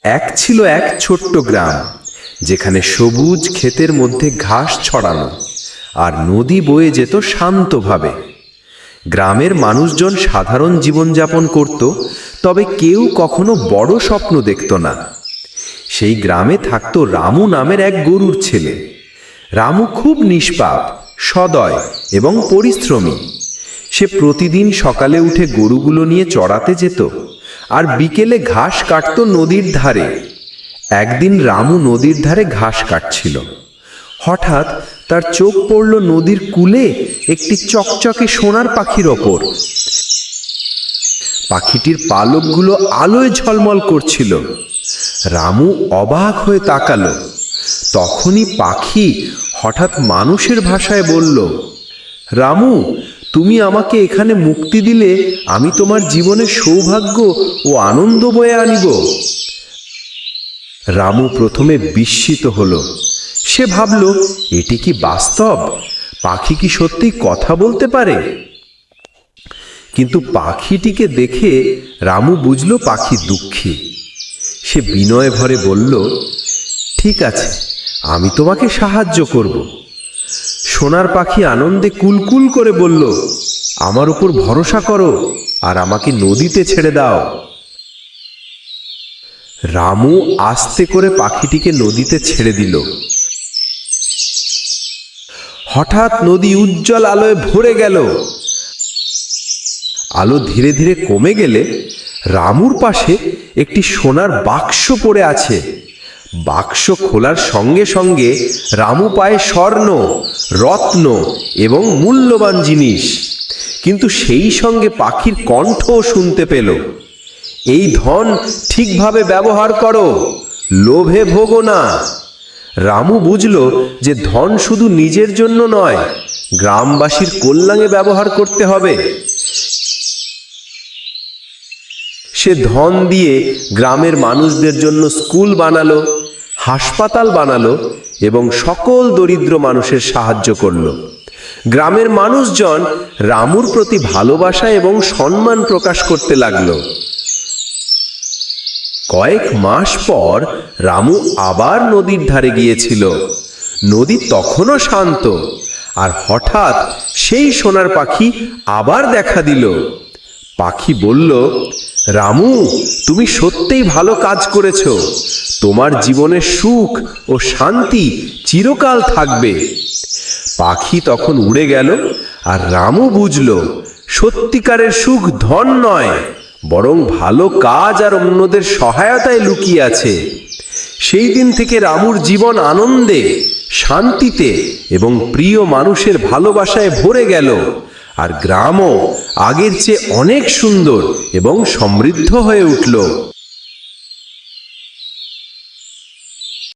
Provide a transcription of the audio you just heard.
এক ছিল এক ছোট্ট গ্রাম, যেখানে সবুজ ক্ষেতের মধ্যে ঘাস ছড়ানো আর নদী বয়ে যেত শান্তভাবে। গ্রামের মানুষজন সাধারণ জীবনযাপন করত, তবে কেউ কখনো বড় স্বপ্ন দেখত না। সেই গ্রামে থাকত রামু নামের এক গরুর ছেলে। রামু খুব নিষ্পাপ, সদয় এবং পরিশ্রমী। সে প্রতিদিন সকালে উঠে গরুগুলো নিয়ে চড়াতে যেত আর বিকেলে ঘাস কাটত নদীর ধারে। একদিন রামু নদীর ধারে ঘাস কাটছিল। হঠাৎ তার চোখ পড়ল নদীর কূলে একটি চকচকে সোনার পাখির ওপর। পাখিটির পালকগুলো আলোয় ঝলমল করছিল। রামু অবাক হয়ে তাকালো। তখনই পাখি হঠাৎ মানুষের ভাষায় বলল, রামু, তুমি আমাকে এখানে মুক্তি দিলে আমি তোমার জীবনে সৌভাগ্য ও আনন্দ বয়ে আনিব। রামু প্রথমে বিস্মিত হলো। সে ভাবল, এটি কি বাস্তব? পাখি কি সত্যি কথা বলতে পারে? কিন্তু পাখিটিকে দেখে রামু বুঝল পাখি দুঃখী। সে বিনয় ভরে বলল, ঠিক আছে, আমি তোমাকে সাহায্য করব। সোনার পাখি আনন্দে কুলকুল করে বলল, আমার উপর ভরসা করো আর আমাকে নদীতে ছেড়ে দাও। রামু আস্তে করে পাখিটিকে নদীতে ছেড়ে দিল। হঠাৎ নদী উজ্জ্বল আলোয় ভরে গেল। আলো ধীরে ধীরে কমে গেলে রামুর পাশে একটি সোনার বাক্স পড়ে আছে। বাক্স খোলার সঙ্গে সঙ্গে রামু পায় স্বর্ণ, রত্ন এবং মূল্যবান জিনিস। কিন্তু সেই সঙ্গে পাখির কণ্ঠও শুনতে পেল, এই ধন ঠিকভাবে ব্যবহার করো, লোভে ভোগো না। রামু বুঝল যে ধন শুধু নিজের জন্য নয়, গ্রামবাসীর কল্যাণে ব্যবহার করতে হবে। সে ধন দিয়ে গ্রামের মানুষদের জন্য স্কুল বানালো, হাসপাতাল বানালো এবং সকল দরিদ্র মানুষের সাহায্য করল। গ্রামের মানুষজন রামুর প্রতি ভালোবাসা এবং সম্মান প্রকাশ করতে লাগলো। কয়েক মাস পর রামু আবার নদীর ধারে গিয়েছিল। নদী তখনও শান্ত, আর হঠাৎ সেই সোনার পাখি আবার দেখা দিল। পাখি বলল, রামু, তুমি সত্যিই ভালো কাজ করেছ। তোমার জীবনে সুখ ও শান্তি চিরকাল থাকবে। পাখি তখন উড়ে গেল, আর রামু বুঝল সত্যিকারের সুখ ধন নয়, বরং ভালো কাজ আর অন্যদের সহায়তায় লুকিয়ে আছে। সেই দিন থেকে রামুর জীবন আনন্দে, শান্তিতে এবং প্রিয় মানুষের ভালোবাসায় ভরে গেল, আর গ্রামও আগের চেয়ে অনেক সুন্দর এবং সমৃদ্ধ হয়ে উঠল।